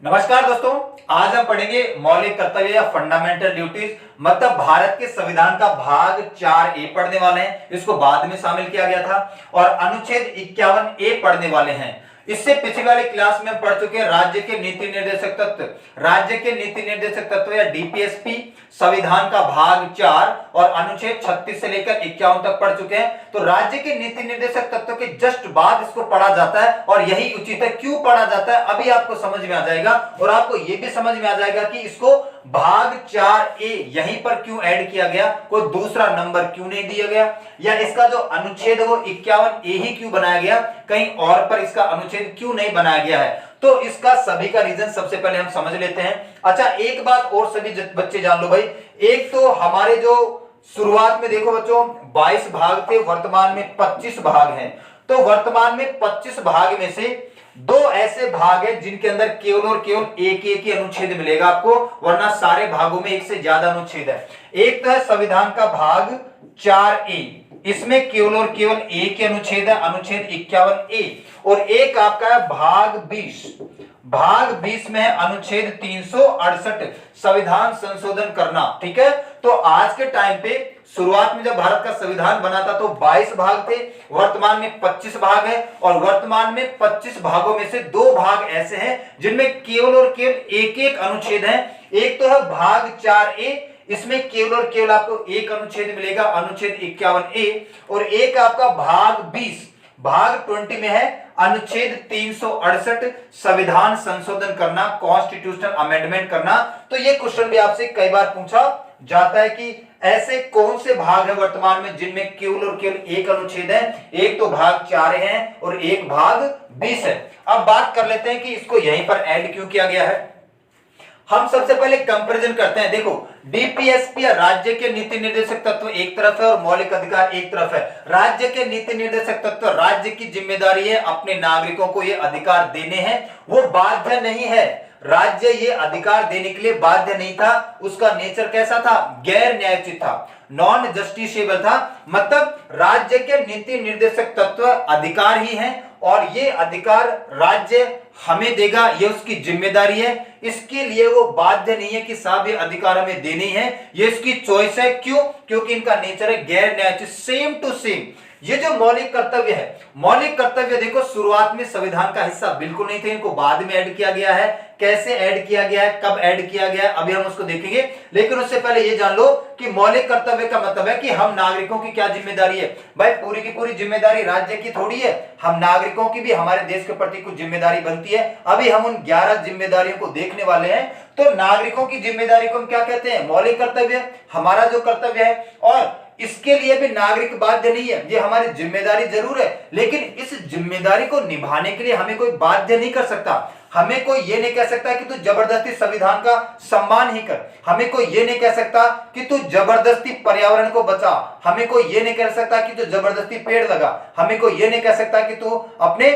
नमस्कार दोस्तों, आज हम पढ़ेंगे मौलिक कर्तव्य या फंडामेंटल ड्यूटीज, मतलब भारत के संविधान का भाग 4A पढ़ने वाले हैं। इसको बाद में शामिल किया गया था। और अनुच्छेद 51A पढ़ने वाले हैं। इससे पिछले वाले क्लास में हम पढ़ चुके हैं राज्य के नीति निर्देशक तत्व। राज्य के नीति निर्देशक तत्व या डीपीएसपी संविधान का भाग 4 और अनुच्छेद 36 से लेकर 51 तक पढ़ चुके हैं। तो राज्य के नीति निर्देशक तत्व के जस्ट बाद इसको पढ़ा जाता है और यही उचित है। क्यों पढ़ा जाता है अभी आपको समझ में आ जाएगा। और आपको यह भी समझ में आ जाएगा कि इसको भाग 4A यहीं पर क्यों ऐड किया गया, कोई दूसरा नंबर क्यों नहीं दिया गया, या इसका जो अनुच्छेद है वो 51A ही क्यों बनाया गया, कहीं और पर इसका अनुच्छेद क्यों नहीं बनाया गया है। तो इसका सभी का रीजन सबसे पहले हम समझ लेते हैं। अच्छा, एक बात और सभी बच्चे जान लो भाई। एक तो हमारे जो शुरुआत में देखो बच्चों 22 भाग थे, वर्तमान में 25 भाग हैं। तो वर्तमान में 25 भाग में से दो ऐसे भाग हैं जिनके अंदर केवल और केवल एक ही अनुच्छेद मिलेगा आपको, वरना सारे भागों में एक से ज्यादा अनुच्छेद है। एक तो है संविधान का भाग 4A, इसमें केवल और केवल एक ही अनुच्छेद है, अनुच्छेद 51A। और एक आपका है भाग 20। भाग 20 में है अनुच्छेद 368 संविधान संशोधन करना। ठीक है, तो आज के टाइम पे शुरुआत में जब भारत का संविधान बना था तो 22 भाग थे, वर्तमान में 25 भाग है। और वर्तमान में 25 भागों में से दो भाग ऐसे हैं जिनमें केवल और केवल एक एक अनुच्छेद है। एक तो है भाग 4A, इसमें केवल और केवल आपको एक अनुच्छेद मिलेगा, अनुच्छेद 51A। और एक आपका भाग 20, भाग 20 में है अनुच्छेद 368 संविधान संशोधन करना, कॉन्स्टिट्यूशनल अमेंडमेंट करना। तो ये क्वेश्चन भी आपसे कई बार पूछा जाता है कि ऐसे कौन से भाग है वर्तमान में जिनमें केवल और केवल एक अनुच्छेद है। एक तो भाग 4 है और एक भाग 20 है। अब बात कर लेते हैं कि इसको यहीं पर ऐड क्यों किया गया है। हम सबसे पहले कंपैरिजन करते हैं। देखो, डीपीएसपी या राज्य के नीति निर्देशक तत्व एक तरफ है और मौलिक अधिकार एक तरफ है। राज्य के नीति निर्देशक तत्व, राज्य की जिम्मेदारी है अपने नागरिकों को ये अधिकार देने हैं, वो बाध्य नहीं है। राज्य ये अधिकार देने के लिए बाध्य नहीं था। उसका नेचर कैसा था? गैर न्यायोचित था, नॉन जस्टिसेबल था। मतलब राज्य के नीति निर्देशक तत्व अधिकार ही हैं और ये अधिकार राज्य हमें देगा, ये उसकी जिम्मेदारी है। इसके लिए वो बाध्य नहीं है कि साहब ये अधिकार हमें देने हैं, ये इसकी चॉइस है। क्यों? क्योंकि इनका नेचर है गैर न्यायोचित, सेम टू सेम। ये जो मौलिक कर्तव्य है, मौलिक कर्तव्य देखो शुरुआत में संविधान का हिस्सा बिल्कुल नहीं थे, इनको बाद में ऐड किया गया है। कैसे ऐड किया गया है, कब ऐड किया गया है, अभी हम उसको देखेंगे। लेकिन उससे पहले ये जान लो कि मौलिक कर्तव्य का मतलब है कि हम नागरिकों की क्या जिम्मेदारी है। भाई पूरी की पूरी जिम्मेदारी राज्य की थोड़ी है, हम नागरिकों की भी हमारे देश के प्रति कुछ जिम्मेदारी बनती है। अभी हम उन 11 जिम्मेदारियों को देखने वाले हैं। तो नागरिकों की जिम्मेदारी को हम क्या कहते हैं? मौलिक कर्तव्य, हमारा जो कर्तव्य है। और इसके लिए भी नागरिक बाध्य नहीं है, ये हमारी जिम्मेदारी जरूर है, लेकिन इस जिम्मेदारी को निभाने के लिए हमें कोई बाध्य नहीं कर सकता। हमें कोई ये नहीं कह सकता कि तू जबरदस्ती संविधान का सम्मान ही कर। हमें कोई ये नहीं कह सकता कि तू जबरदस्ती पर्यावरण को बचा। हमें कोई ये नहीं कह सकता कि तू जबरदस्ती पेड़ लगा। हमें कोई ये नहीं कह सकता कि तू अपने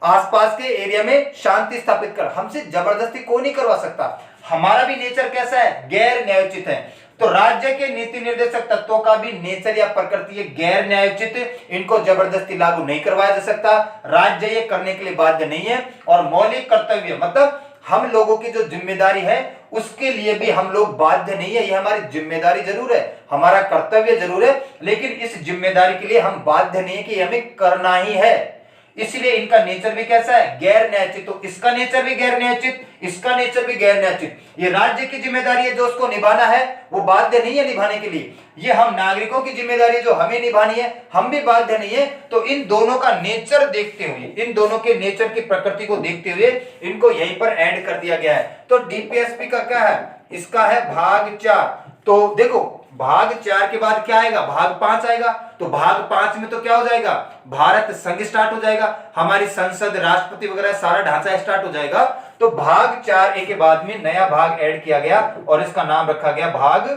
आसपास के एरिया में शांति स्थापित कर। हमसे जबरदस्ती कोई नहीं करवा सकता। हमारा भी नेचर कैसा है? गैर न्यायोचित है। तो राज्य के नीति निर्देशक तत्वों का भी नेचर या प्रकृति है गैर न्यायोचित, इनको जबरदस्ती लागू नहीं करवाया जा सकता। राज्य ये करने के लिए बाध्य नहीं है। और मौलिक कर्तव्य मतलब हम लोगों की जो जिम्मेदारी है उसके लिए भी हम लोग बाध्य नहीं है। ये हमारी जिम्मेदारी जरूर है, हमारा कर्तव्य जरूर है, लेकिन इस जिम्मेदारी के लिए हम बाध्य नहीं है कि हमें करना ही है। इसलिए इनका नेचर भी कैसा है? गैर न्यायोचित। तो इसका नेचर भी गैर न्यायोचित, इसका नेचर भी गैर न्यायोचित। ये राज्य की जिम्मेदारी है जो उसको निभाना है, वो बाध्य नहीं है निभाने के लिए। ये हम नागरिकों की जिम्मेदारी है जो हमें निभानी है, हम भी बाध्य नहीं है। तो इन दोनों का नेचर देखते हुए, इन दोनों के नेचर की प्रकृति को देखते हुए इनको यहीं पर ऐड कर दिया गया है। तो डीपीएसपी का क्या है? इसका है भाग 4। तो देखो भाग 4 के बाद क्या आएगा? भाग 5 आएगा। तो भाग 5 में तो क्या हो जाएगा? भारत संघ स्टार्ट हो जाएगा, हमारी संसद, राष्ट्रपति वगैरह सारा ढांचा स्टार्ट हो जाएगा। तो भाग 4A के बाद में नया भाग ऐड किया गया और इसका नाम रखा गया भाग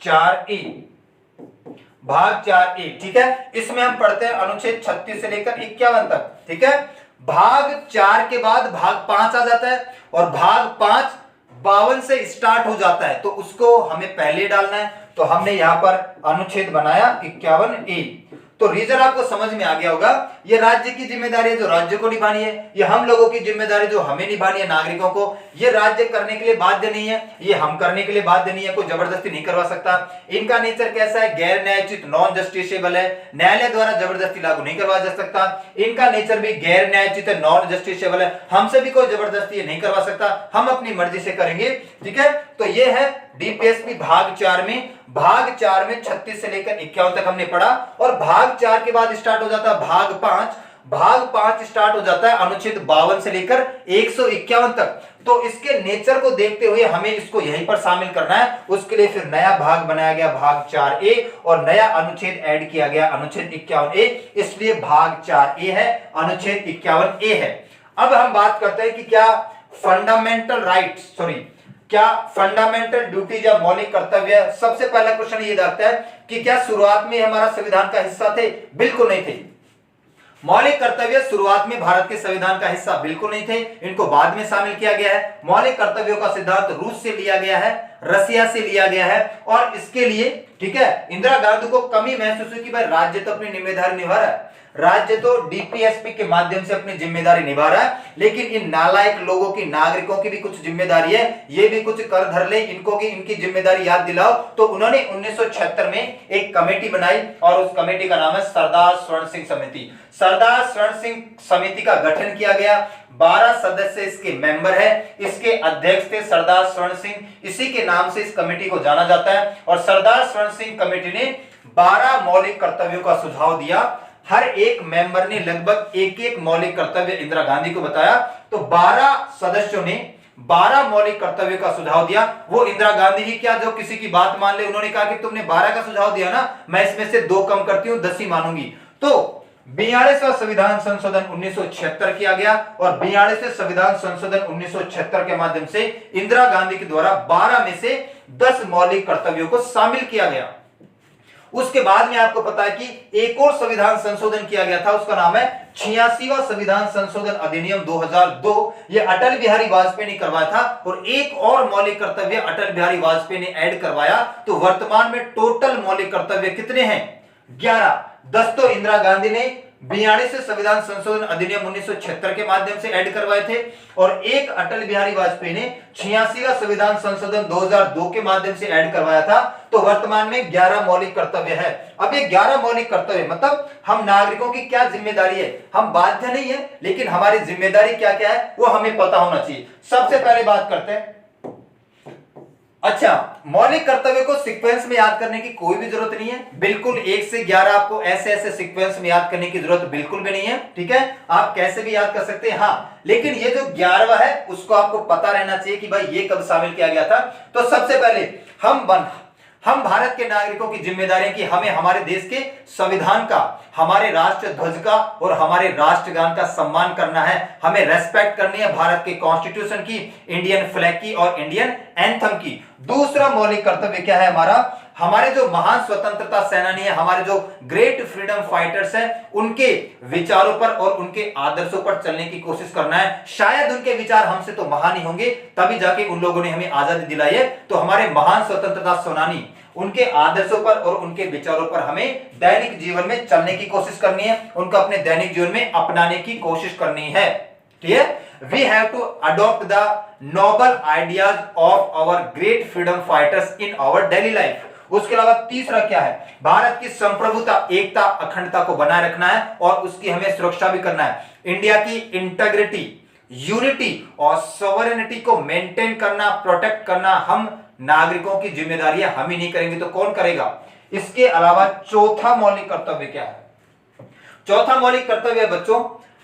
4A। भाग 4A, ठीक है। इसमें हम पढ़ते हैं अनुच्छेद 36 से लेकर 51 तक। ठीक है, भाग 4 के बाद भाग 5 आ जाता है और भाग 5 52 से स्टार्ट हो जाता है। तो उसको हमें पहले डालना है। तो हमने यहां पर अनुच्छेद बनाया 51A। तो रीजन आपको समझ में आ गया होगा। ये राज्य की जिम्मेदारी है जो राज्य को निभानी है, ये हम लोगों की जिम्मेदारी जो हमें निभानी है नागरिकों को। ये राज्य करने के लिए बाध्य नहीं है, ये हम करने के लिए बाध्य नहीं है, कोई जबरदस्ती नहीं करवा सकता। इनका नेचर कैसा है, गैर न्यायोचित, नॉन जस्टिसेबल है, न्यायालय द्वारा जबरदस्ती लागू नहीं करवाया जा सकता। इनका नेचर भी गैर न्यायोचित है, नॉन जस्टिसेबल है, हमसे भी कोई जबरदस्ती नहीं करवा सकता, हम अपनी मर्जी से करेंगे। ठीक है, तो ये है डीपीएसपी भाग 4 में। भाग 4 में 36 से लेकर 51 तक हमने पढ़ा, और भाग 4 के बाद स्टार्ट हो जाता है भाग 5। भाग 5 स्टार्ट हो जाता है अनुच्छेद 52 से लेकर 151 तक। तो इसके नेचर को देखते हुए हमें इसको यहीं पर शामिल करना है। उसके लिए फिर नया भाग बनाया गया भाग 4A, और नया अनुच्छेद ऐड किया गया अनुच्छेद 51A, इसलिए भाग 4A है, अनुच्छेद 51A है। अब हम बात करते हैं कि क्या फंडामेंटल राइट्स, क्या फंडामेंटल ड्यूटीज या मौलिक कर्तव्य। सबसे पहला क्वेश्चन ये देखता है कि क्या शुरुआत में हमारा संविधान का हिस्सा थे? बिल्कुल नहीं थे। मौलिक कर्तव्य शुरुआत में भारत के संविधान का हिस्सा बिल्कुल नहीं थे, इनको बाद में शामिल किया गया है। मौलिक कर्तव्यों का सिद्धांत रूस से लिया गया है, रसिया से लिया गया है, और इसके लिए ठीक है इंदिरा गांधी को कमी महसूस हुई कि भाई राज्य तो अपनी जिम्मेदारी निभा रहा है, राज्य तो डीपीएसपी के माध्यम से अपनी जिम्मेदारी निभा रहा है, लेकिन इन नालायक लोगों की, नागरिकों की भी कुछ जिम्मेदारी है, ये भी कुछ कर धर ले, इनको की इनकी जिम्मेदारी याद दिलाओ। तो उन्होंने 1976 में एक कमेटी बनाई, और उस कमेटी का नाम है सरदार स्वर्ण सिंह समिति। सरदार स्वर्ण सिंह समिति का गठन किया गया, 12 सदस्य इसके मेंबर है, इसके अध्यक्ष थे सरदार स्वर्ण सिंह, इसी के नाम से इस कमेटी को जाना जाता है। और सरदार स्वर्ण सिंह कमेटी ने 12 मौलिक कर्तव्यों का सुझाव दिया। हर एक मेंबर ने लगभग एक मौलिक कर्तव्य इंदिरा गांधी को बताया। तो 12 सदस्यों ने 12 मौलिक कर्तव्यों का सुझाव दिया। वो इंदिरा गांधी ही क्या जो किसी की बात मान ले, उन्होंने कहा कि तुमने 12 का सुझाव दिया ना, मैं इसमें से 2 कम करती हूं, 10 ही मानूंगी। तो 42वां संविधान संशोधन 1976 किया गया, और 42वें संविधान संशोधन 1976 के माध्यम से इंदिरा गांधी के द्वारा 12 में से 10 मौलिक कर्तव्यों को शामिल किया गया। उसके बाद में आपको पता है कि एक और संविधान संशोधन किया गया था, उसका नाम है 86वां संविधान संशोधन अधिनियम 2002। ये अटल बिहारी वाजपेयी ने करवाया था, और एक और मौलिक कर्तव्य अटल बिहारी वाजपेयी ने ऐड करवाया। तो वर्तमान में टोटल मौलिक कर्तव्य कितने हैं? 11। 10 तो इंदिरा गांधी ने 42वें संविधान संशोधन अधिनियम 1976 के माध्यम से ऐड करवाए थे, और एक अटल बिहारी वाजपेयी ने 86वां संविधान संशोधन 2002 के माध्यम से ऐड करवाया था। तो वर्तमान में 11 मौलिक कर्तव्य है। अब ये 11 मौलिक कर्तव्य मतलब हम नागरिकों की क्या जिम्मेदारी है, हम बाध्य नहीं है, लेकिन हमारी जिम्मेदारी क्या क्या है वो हमें पता होना चाहिए। सबसे पहले बात करते हैं, अच्छा मौलिक कर्तव्य को सीक्वेंस में याद करने की कोई भी जरूरत नहीं है, बिल्कुल 1 से 11 आपको ऐसे सीक्वेंस में याद करने की जरूरत बिल्कुल भी नहीं है। ठीक है, आप कैसे भी याद कर सकते हैं। हाँ, लेकिन ये जो 11वां है उसको आपको पता रहना चाहिए कि भाई ये कब शामिल किया गया था। तो सबसे पहले हम भारत के नागरिकों की जिम्मेदारी है कि हमें हमारे देश के संविधान का, हमारे राष्ट्र ध्वज का और हमारे राष्ट्रगान का सम्मान करना है। हमें रेस्पेक्ट करनी है भारत के कॉन्स्टिट्यूशन की, इंडियन फ्लैग की और इंडियन एंथम की। दूसरा मौलिक कर्तव्य क्या है हमारा? हमारे जो महान स्वतंत्रता सेनानी है, हमारे जो ग्रेट फ्रीडम फाइटर्स हैं, उनके विचारों पर और उनके आदर्शों पर चलने की कोशिश करना है। शायद उनके विचार हमसे तो महान ही होंगे, तभी जाके उन लोगों ने हमें आजादी दिलाई है। तो हमारे महान स्वतंत्रता सेनानी, उनके आदर्शों पर और उनके विचारों पर हमें दैनिक जीवन में चलने की कोशिश करनी है, उनको अपने दैनिक जीवन में अपनाने की कोशिश करनी है। ठीक है, we have to adopt the noble ideas of our great freedom fighters in our daily life। उसके अलावा तीसरा क्या है? भारत की संप्रभुता, एकता, अखंडता को बनाए रखना है और उसकी हमें सुरक्षा भी करना है। इंडिया की इंटीग्रिटी, यूनिटी और सॉवरेनिटी को मेंटेन करना, प्रोटेक्ट करना हम नागरिकों की जिम्मेदारी है, हम ही नहीं करेंगे तो कौन करेगा? इसके अलावा चौथा मौलिक कर्तव्य क्या है? चौथा मौलिक कर्तव्य है बच्चों,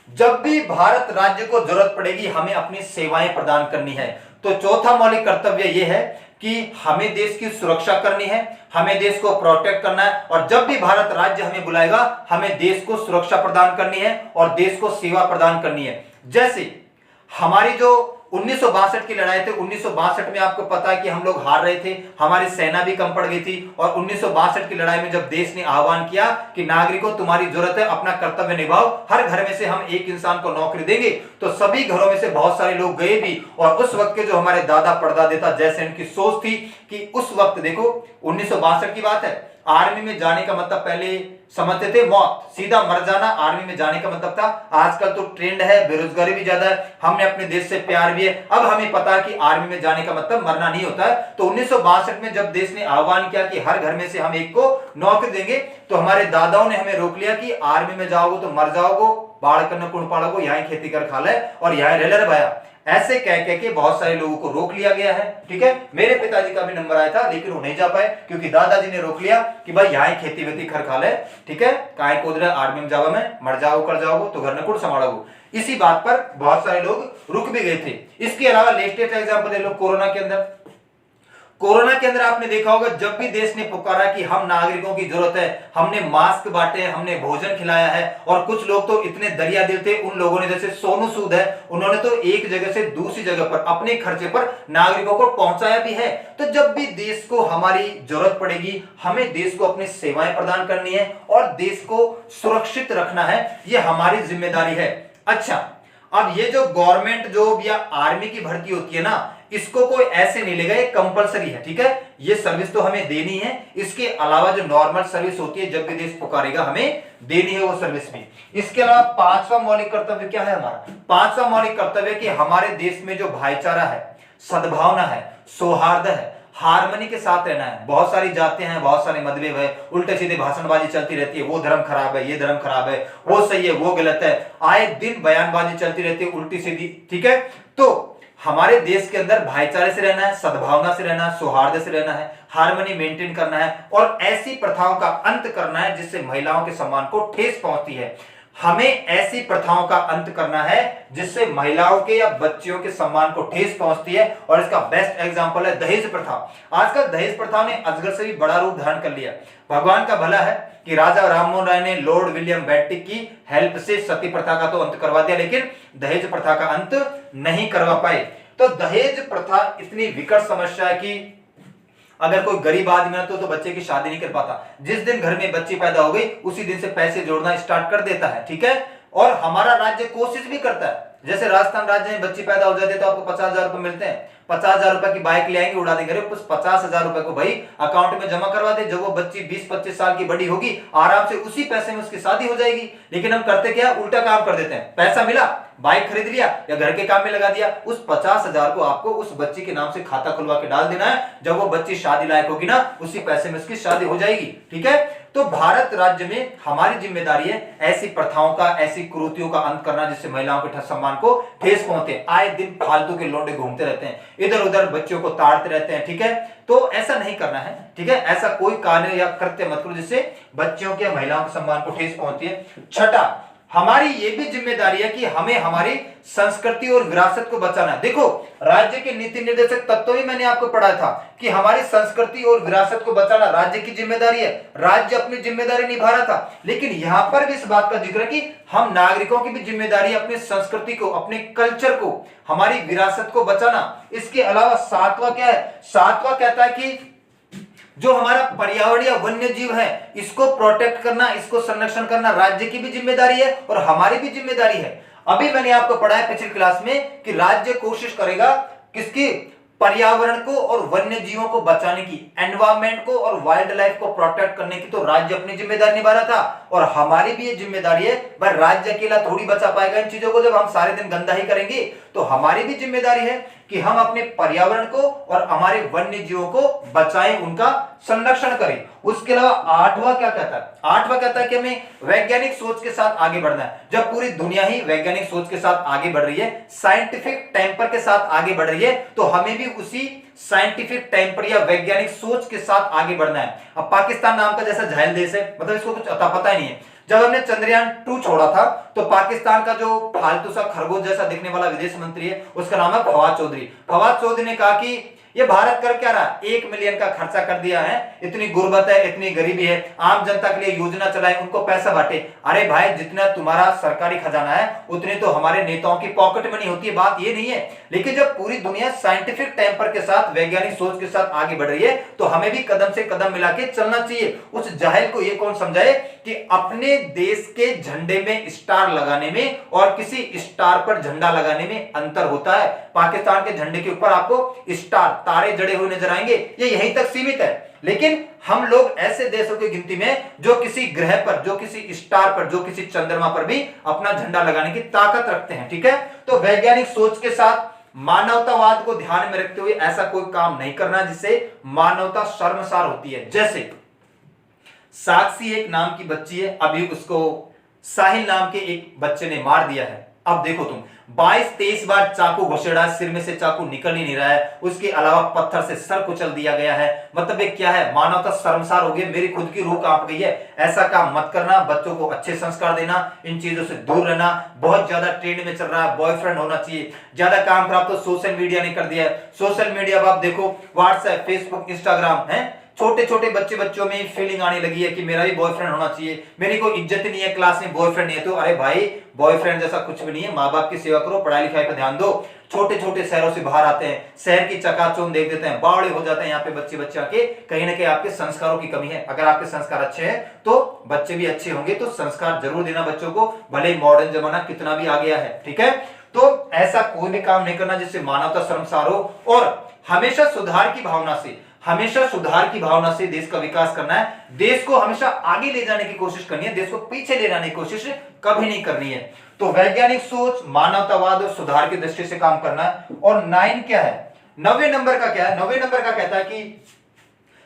जब भी भारत राज्य को जरूरत पड़ेगी हमें अपनी सेवाएं प्रदान करनी है। तो चौथा मौलिक कर्तव्य यह है कि हमें देश की सुरक्षा करनी है, हमें देश को प्रोटेक्ट करना है, और जब भी भारत राज्य हमें बुलाएगा हमें देश को सुरक्षा प्रदान करनी है और देश को सेवा प्रदान करनी है। जैसे हमारी जो 1962 की लड़ाई थी, 1962 में आपको पता है कि हम लोग हार रहे थे, हमारी सेना भी कम पड़ गई थी, और 1962 की लड़ाई में जब देश ने आह्वान किया कि नागरिकों तुम्हारी जरूरत है, अपना कर्तव्य निभाओ, हर घर में से हम एक इंसान को नौकरी देंगे, तो सभी घरों में से बहुत सारे लोग गए भी। और उस वक्त के जो हमारे दादा परदादा था, जैसे उनकी सोच थी कि उस वक्त देखो 1962 की बात है, आर्मी में जाने का मतलब पहले समझते थे मौत, सीधा मर जाना आर्मी में जाने का मतलब था। आजकल तो ट्रेंड है, बेरोजगारी भी ज्यादा है, हमने अपने देश से प्यार भी है, अब हमें पता है कि आर्मी में जाने का मतलब मरना नहीं होता है। तो 1962 में जब देश ने आह्वान किया कि हर घर में से हम एक को नौकरी देंगे, तो हमारे दादाओं ने हमें रोक लिया कि आर्मी में जाओगे तो मर जाओगे, बाढ़ करने कुण पाड़ोगे, यहाँ खेती कर खा ले और यहाँ रेलर भाया, ऐसे कह के बहुत सारे लोगों को रोक लिया गया है। ठीक है, मेरे पिताजी का भी नंबर आया था लेकिन वो नहीं जा पाए क्योंकि दादाजी ने रोक लिया कि भाई यहाँ खेती वेती कर खा ले, ठीक है, काय कोदरे आर्मी में जावा में मर जाओ कर जाओगे तो घर ने कुछ संभालोगे। इसी बात पर बहुत सारे लोग रुक भी गए थे। इसके अलावा लेटेस्ट एग्जांपल ले लो, कोरोना के अंदर आपने देखा होगा जब भी देश ने पुकारा कि हम नागरिकों की जरूरत है, हमने मास्क बांटे, हमने भोजन खिलाया है, और कुछ लोग तो इतने दरिया दिल थे, उन लोगों ने जैसे सोनू सूद है, उन्होंने तो एक जगह से दूसरी जगह पर अपने खर्चे पर नागरिकों को पहुंचाया भी है। तो जब भी देश को हमारी जरूरत पड़ेगी, हमें देश को अपनी सेवाएं प्रदान करनी है और देश को सुरक्षित रखना है, ये हमारी जिम्मेदारी है। अच्छा, अब ये जो गवर्नमेंट जॉब या आर्मी की भर्ती होती है ना, इसको कोई ऐसे नहीं लेगा, ये कंपलसरी है। ठीक है, ये सर्विस तो हमें देनी है, इसके अलावा जो नॉर्मल सर्विस होती है जब भी देश पुकारेगा हमें देनी है वो सर्विस भी। इसके अलावा पांचवा मौलिक कर्तव्य क्या है हमारा? पांचवा मौलिक कर्तव्य कि हमारे देश में जो भाईचारा है, सद्भावना है, सौहार्द है, हार्मनी के साथ रहना है। बहुत सारी जातें हैं, बहुत सारे मतभेद है, उल्टे सीधे भाषणबाजी चलती रहती है, वो धर्म खराब है, ये धर्म खराब है, वो सही है, वो गलत है, आए दिन बयानबाजी चलती रहती है उल्टी सीधी। ठीक है, तो हमारे देश के अंदर भाईचारे से रहना है, सद्भावना से रहना है, सौहार्द से रहना है, हार्मनी मेंटेन करना है और ऐसी प्रथाओं का अंत करना है जिससे महिलाओं के सम्मान को ठेस पहुंचती है। हमें ऐसी प्रथाओं का अंत करना है जिससे महिलाओं के या बच्चियों के सम्मान को ठेस पहुंचती है, और इसका बेस्ट एग्जांपल है दहेज प्रथा। आजकल दहेज प्रथा ने अजगर से भी बड़ा रूप धारण कर लिया। भगवान का भला है कि राजा राममोहन राय ने लॉर्ड विलियम बेंटिक की हेल्प से सती प्रथा का तो अंत करवा दिया, लेकिन दहेज प्रथा का अंत नहीं करवा पाए। तो दहेज प्रथा इतनी विकट समस्या है कि अगर कोई गरीब आदमी है तो बच्चे की शादी नहीं कर पाता। जिस दिन घर में बच्ची पैदा हो गई उसी दिन से पैसे जोड़ना स्टार्ट कर देता है। ठीक है, और हमारा राज्य कोशिश भी करता है, जैसे राजस्थान राज्य में बच्ची पैदा हो जाती है तो आपको 50,000 रुपए मिलते हैं, 50,000 रुपए की बाइक ले आएंगे उड़ा देंगे, उस 50,000 रुपए को भाई अकाउंट में जमा करवा दे, जब वो बच्ची 20-25 साल की बड़ी होगी आराम से उसी पैसे में उसकी शादी हो जाएगी। लेकिन हम करते क्या, उल्टा काम कर देते हैं, पैसा मिला बाइक खरीद लिया या घर के काम में लगा दिया, उस 50,000 को आपको उस बच्ची के नाम से खाता खुलवा के डाल देना है, जब वो बच्ची शादी लायक होगी ना उसी पैसे में उसकी शादी हो जाएगी। ठीक है, तो भारत राज्य में हमारी जिम्मेदारी है ऐसी प्रथाओं का, ऐसी कुरीतियों का अंत करना जिससे महिलाओं के सम्मान को ठेस पहुंचे। आए दिन फालतू के लौंडे घूमते रहते हैं, इधर उधर बच्चों को ताड़ते रहते हैं। ठीक है, तो ऐसा नहीं करना है। ठीक है, ऐसा कोई कार्य या कृत्य मत करो जिससे बच्चियों के महिलाओं के सम्मान को ठेस पहुंचती है। छठा, हमारी ये भी जिम्मेदारी है कि हमें हमारी संस्कृति और विरासत को बचाना है। देखो, राज्य के नीति निर्देशक तत्व भी मैंने आपको पढ़ा था कि हमारी संस्कृति और विरासत को बचाना राज्य की जिम्मेदारी है। राज्य अपनी जिम्मेदारी निभा रहा था, लेकिन यहां पर भी इस बात का जिक्र है कि हम नागरिकों की भी जिम्मेदारी अपनी संस्कृति को, अपने कल्चर को, हमारी विरासत को बचाना। इसके अलावा सातवां क्या है? सातवां कहता है कि जो हमारा पर्यावरण या वन्य जीव है इसको प्रोटेक्ट करना, इसको संरक्षण करना राज्य की भी जिम्मेदारी है और हमारी भी जिम्मेदारी है। अभी मैंने आपको पढ़ाया पिछली क्लास में कि राज्य कोशिश करेगा किसकी, पर्यावरण को और वन्य जीवों को बचाने की, एनवायरमेंट को और वाइल्ड लाइफ को प्रोटेक्ट करने की, तो राज्य अपनी जिम्मेदारी निभा रहा था और हमारी भी ये जिम्मेदारी है। भाई राज्य अकेला थोड़ी बचा पाएगा इन चीजों को, जब हम सारे दिन गंदा ही करेंगे, तो हमारी भी जिम्मेदारी है कि हम अपने पर्यावरण को और हमारे वन्य जीवों को बचाएं, उनका संरक्षण करें। उसके अलावा आठवां क्या कहता है? आठवां कहता है कि हमें वैज्ञानिक सोच के साथ आगे बढ़ना है। जब पूरी दुनिया ही वैज्ञानिक सोच के साथ आगे बढ़ रही है, साइंटिफिक टेम्पर के साथ आगे बढ़ रही है, तो हमें भी उसी साइंटिफिक टेम्पर या वैज्ञानिक सोच के साथ आगे बढ़ना है। अब पाकिस्तान नाम का जैसा जाहिल देश है, मतलब इसको कुछ अता पता ही नहीं है। जब हमने चंद्रयान 2 छोड़ा था तो पाकिस्तान का जो फालतू सा खरगोश जैसा दिखने वाला विदेश मंत्री है, उसका नाम है फवाद चौधरी। फवाद चौधरी ने कहा कि ये भारत कर क्या रहा, 1 मिलियन का खर्चा कर दिया है, इतनी गुर्बत है, इतनी गरीबी है, आम जनता के लिए योजना चलाए, उनको पैसा बांटे। अरे भाई, जितना तुम्हारा सरकारी खजाना है उतनी तो हमारे नेताओं की पॉकेट मनी होती है, बात ये नहीं है। लेकिन जब पूरी दुनिया साइंटिफिक टेम्पर के साथ, वैज्ञानिक सोच के साथ आगे बढ़ रही है, तो हमें भी कदम से कदम मिला के चलना चाहिए। उस जाहिल को ये कौन समझाए कि अपने देश के झंडे में स्टार लगाने में और किसी स्टार पर झंडा लगाने में अंतर होता है। पाकिस्तान के झंडे के ऊपर आपको स्टार, तारे जड़े हुए नजर आएंगे, ये यहीं तक सीमित है। लेकिन हम लोग ऐसे देशों की गिनती में जो किसी ग्रह पर, जो किसी स्टार पर, जो किसी चंद्रमा पर भी अपना झंडा लगाने की ताकत रखते हैं। ठीक है, तो वैज्ञानिक सोच के साथ मानवतावाद को ध्यान में रखते हुए ऐसा कोई काम नहीं करना जिससे मानवता शर्मसार होती है। जैसे साक्षी एक नाम की बच्ची है, अभी उसको साहिल नाम के एक बच्चे ने मार दिया है। अब देखो तुम 22-23 बार चाकू घुसेड़ा, सिर में से चाकू निकल ही नहीं रहा है, उसके अलावा पत्थर से सर कुचल दिया गया है। मतलब ये क्या है, मानवता शर्मसार हो गई, मेरी खुद की रूह कांप गई है। ऐसा काम मत करना, बच्चों को अच्छे संस्कार देना, इन चीजों से दूर रहना। बहुत ज्यादा ट्रेंड में चल रहा है बॉयफ्रेंड होना चाहिए, ज्यादा काम खराब तो सोशल मीडिया ने कर दिया है। सोशल मीडिया पर आप देखो, व्हाट्सएप, फेसबुक, इंस्टाग्राम है, छोटे छोटे बच्चों में फीलिंग आने लगी है कि मेरा भी बॉयफ्रेंड होना चाहिए, मेरी कोई इज्जत नहीं है, क्लास में बॉयफ्रेंड नहीं है। तो अरे भाई, बॉयफ्रेंड जैसा कुछ भी नहीं है, माँ बाप की सेवा करो, पढ़ाई लिखाई पर ध्यान दो। छोटे छोटे शहरों से बाहर आते हैं, शहर की चकाचौंध देख देते हैं, बावड़े हो जाते हैं यहाँ पे बच्चे आके। कहीं ना कहीं आपके संस्कारों की कमी है। अगर आपके संस्कार अच्छे हैं तो बच्चे भी अच्छे होंगे। तो संस्कार जरूर देना बच्चों को, भले मॉडर्न जमाना कितना भी आ गया है। ठीक है, तो ऐसा कोई भी काम नहीं करना जिससे मानवता शर्मसार हो, और हमेशा सुधार की भावना से, हमेशा सुधार की भावना से देश का विकास करना है। देश को हमेशा आगे ले जाने की कोशिश करनी है, देश को पीछे ले जाने की कोशिश कभी नहीं करनी है। तो वैज्ञानिक सोच, मानवतावाद और सुधार की दृष्टि से काम करना है। और 9 क्या है, 90 नंबर का क्या है, 90 नंबर का कहता है कि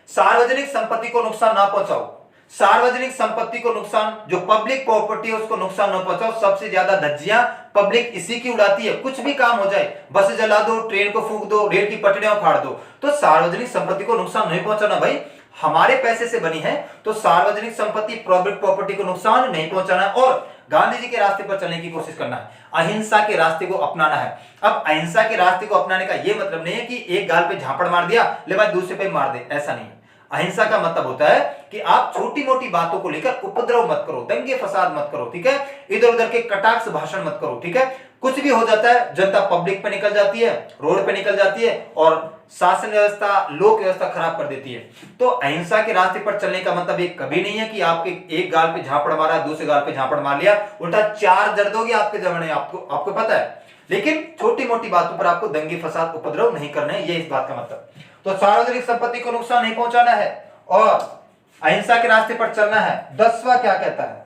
सार्वजनिक संपत्ति को नुकसान ना पहुंचाओ। सार्वजनिक संपत्ति को नुकसान, जो पब्लिक प्रॉपर्टी है उसको नुकसान न पहुंचाओ। सबसे ज्यादा धज्जियां पब्लिक इसी की उड़ाती है। कुछ भी काम हो जाए, बस जला दो, ट्रेन को फूंक दो, रेल की पटरियां उखाड़ दो, तो सार्वजनिक संपत्ति को नुकसान नहीं पहुंचाना। भाई हमारे पैसे से बनी है, तो सार्वजनिक संपत्ति, पब्लिक प्रॉपर्टी को नुकसान नहीं पहुंचाना है। और गांधी जी के रास्ते पर चलने की कोशिश करना है, अहिंसा के रास्ते को अपनाना है। अब अहिंसा के रास्ते को अपनाने का यह मतलब नहीं है कि एक गाल पे झापड़ मार दिया, ले भाई दूसरे पे मार दे, ऐसा नहीं है। अहिंसा का मतलब होता है कि आप छोटी मोटी बातों को लेकर उपद्रव मत करो, दंगे फसाद मत करो। ठीक है, इधर उधर के कटाक्ष भाषण मत करो। ठीक है, कुछ भी हो जाता है, जनता पब्लिक पे निकल जाती है, रोड पे निकल जाती है और शासन व्यवस्था, लोक व्यवस्था खराब कर देती है। तो अहिंसा के रास्ते पर चलने का मतलब ये कभी नहीं है कि आपके एक गाल पे झापड़ मारा, दूसरे गाल पे झापड़ मार लिया, उल्टा 4 दर्द होगी आपके जमाने, आपको पता है। लेकिन छोटी मोटी बातों पर आपको दंगे फसाद उपद्रव नहीं करने, ये इस बात का मतलब। तो सार्वजनिक संपत्ति को नुकसान नहीं पहुंचाना है और अहिंसा के रास्ते पर चलना है। 10वां क्या कहता है,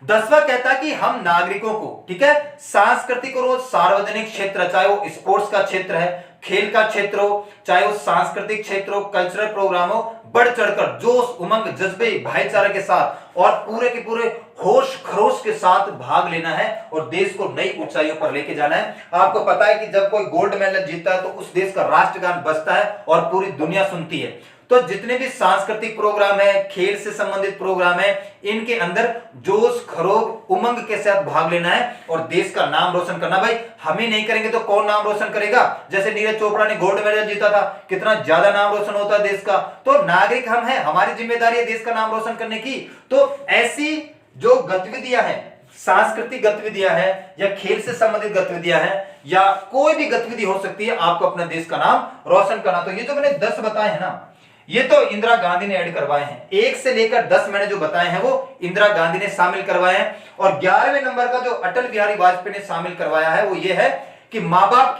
10वां कहता है कि हम नागरिकों को, ठीक है, सांस्कृतिक और सार्वजनिक क्षेत्र, चाहे वो स्पोर्ट्स का क्षेत्र है, खेल का क्षेत्र हो, चाहे वो सांस्कृतिक क्षेत्र हो, कल्चरल प्रोग्राम हो, बढ़ चढ़कर जोश, उमंग, जज्बे, भाईचारे के साथ और पूरे के पूरे होश खरोश के साथ भाग लेना है और देश को नई ऊंचाइयों पर लेके जाना है। आपको पता है कि जब कोई गोल्ड मेडल जीतता है तो उस देश का राष्ट्रगान बजता है और पूरी दुनिया सुनती है। तो जितने भी सांस्कृतिक प्रोग्राम है, खेल से संबंधित प्रोग्राम है, इनके अंदर जोश खरोश उमंग के साथ भाग लेना है और देश का नाम रोशन करना। भाई हम ही नहीं करेंगे तो कौन नाम रोशन करेगा। जैसे नीरज चोपड़ा ने गोल्ड मेडल जीता था, कितना ज्यादा नाम रोशन होता है देश का। तो नागरिक हम हैं, हमारी जिम्मेदारी है देश का नाम रोशन करने की। तो ऐसी जो गतिविधियां हैं, सांस्कृतिक गतिविधियां हैं या खेल से संबंधित गतिविधियां हैं या कोई भी गतिविधि हो सकती है, आपको अपने देश का नाम रोशन करना। तो ये जो मैंने 10 बताए हैं ना, ये तो इंदिरा गांधी ने ऐड करवाए हैं। 1 से लेकर 10 मैंने जो बताए हैं वो इंदिरा गांधी ने शामिल करवाए हैं। और 11वें नंबर का जो अटल बिहारी वाजपेयी ने शामिल करवाया है वो ये है कि माँ बाप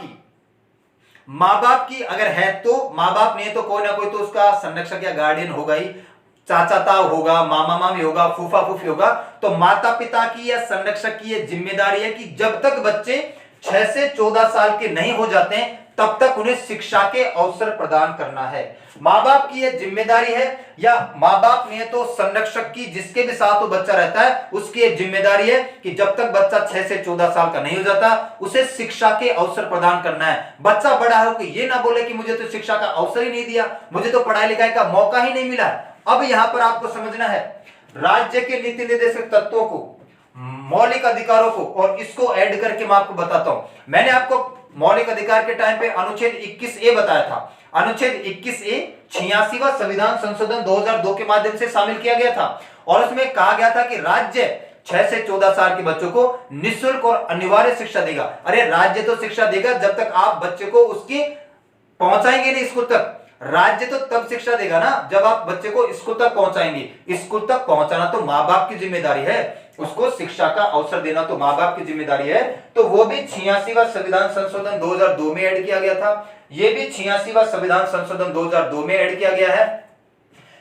की अगर है तो, माँ बाप नहीं है तो कोई ना कोई तो उसका संरक्षक या गार्डियन होगा ही, चाचा ताऊ होगा, मामा मामी होगा, फूफा फूफी होगा। तो माता पिता की या संरक्षक की यह जिम्मेदारी है कि जब तक बच्चे 6 से 14 साल के नहीं हो जाते हैं तब तक उन्हें शिक्षा के अवसर प्रदान करना है। माँ बाप की यह जिम्मेदारी है, या माँ बाप नहीं है तो संरक्षक की, जिसके भी साथ वो बच्चा रहता है उसकी यह जिम्मेदारी है कि जब तक बच्चा 6 से 14 साल का नहीं हो जाता उसे शिक्षा के अवसर प्रदान करना है। बच्चा बड़ा हो कि ये ना बोले कि मुझे तो शिक्षा का अवसर ही नहीं दिया, मुझे तो पढ़ाई लिखाई का मौका ही नहीं मिला। अब यहां पर आपको समझना है राज्य के नीति निर्देशक तत्वों को, मौलिक अधिकारों को, और इसको ऐड करके मैं आपको बताता हूं। मैंने आपको मौलिक अधिकार के टाइम पे अनुच्छेद 21A बताया था। अनुच्छेद 21A 86वां संविधान संशोधन 2002 के माध्यम से शामिल किया गया था और उसमें कहा गया था कि राज्य 6 से 14 साल के बच्चों को निःशुल्क और अनिवार्य शिक्षा देगा। अरे राज्य तो शिक्षा देगा जब तक आप बच्चे को उसकी पहुंचाएंगे नहीं स्कूल तक। राज्य तो तब शिक्षा देगा ना जब आप बच्चे को स्कूल तक पहुंचाएंगे। स्कूल तक पहुंचाना तो माँ बाप की जिम्मेदारी है, उसको शिक्षा का अवसर देना तो माँ बाप की जिम्मेदारी है। तो वो भी 86वां संविधान संशोधन 2002 में ऐड किया गया था। ये भी 86वां संविधान संशोधन 2002 में ऐड किया गया है।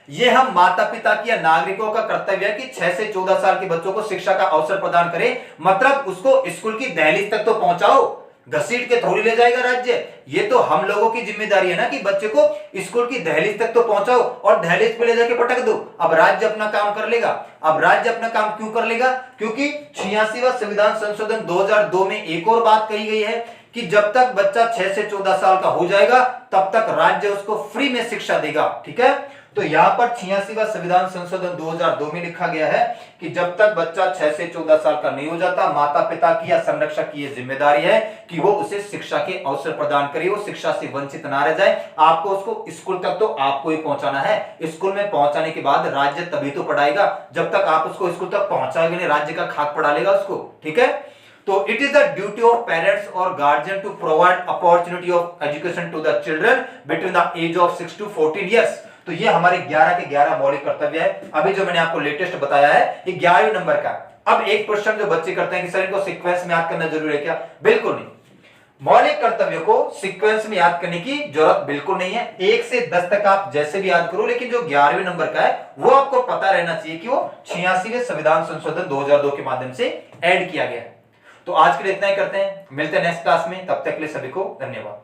ये हम माता पिता की या नागरिकों का कर्तव्य है कि 6 से 14 साल के बच्चों को शिक्षा का अवसर प्रदान करें, मतलब उसको स्कूल की दहलीज तक तो पहुंचाओ, घसीट के थोड़ी ले जाएगा राज्य। ये तो हम लोगों की जिम्मेदारी है ना कि बच्चे को स्कूल की दहलीज तक तो पहुंचाओ और दहलीज पे ले जाके पटक दो। अब राज्य अपना काम कर लेगा। अब राज्य अपना काम क्यों कर लेगा? क्योंकि 86वां संविधान संशोधन 2002 में एक और बात कही गई है कि जब तक बच्चा 6 से 14 साल का हो जाएगा तब तक राज्य उसको फ्री में शिक्षा देगा। ठीक है, तो यहां पर 86वां संविधान संशोधन 2002 में लिखा गया है कि जब तक बच्चा 6 से 14 साल का नहीं हो जाता, माता पिता की या संरक्षक की यह जिम्मेदारी है कि वो उसे शिक्षा के अवसर प्रदान करे, वो शिक्षा से वंचित ना रह जाए। आपको उसको स्कूल तक तो आपको ही पहुंचाना है। स्कूल में पहुंचाने के बाद राज्य तभी तो पढ़ाएगा, जब तक आप उसको स्कूल तक पहुंचाएंगे नहीं राज्य का खाक पढ़ा लेगा उसको। ठीक है, तो it is the duty of parents और guardian to provide opportunity of education to the children between the age of 6 to 14 years. तो ये हमारे 11 के 11 मौलिक कर्तव्य है। अभी जो मैंने आपको लेटेस्ट बताया है ये 11वें नंबर का। अब एक क्वेश्चन जो बच्चे करते हैं कि सर इनको सीक्वेंस में याद करना जरूरी है क्या? बिल्कुल नहीं। मौलिक कर्तव्य को सीक्वेंस में याद करने की जरूरत बिल्कुल नहीं है। 1 से 10 तक आप जैसे भी याद करो, लेकिन जो 11वें नंबर का है वो आपको पता रहना चाहिए कि वो 86वें संविधान संशोधन 2002 के माध्यम से ऐड किया गया है। तो आज के लिए इतना ही करते हैं, मिलते हैं नेक्स्ट क्लास में। तब तक के लिए सभी को धन्यवाद।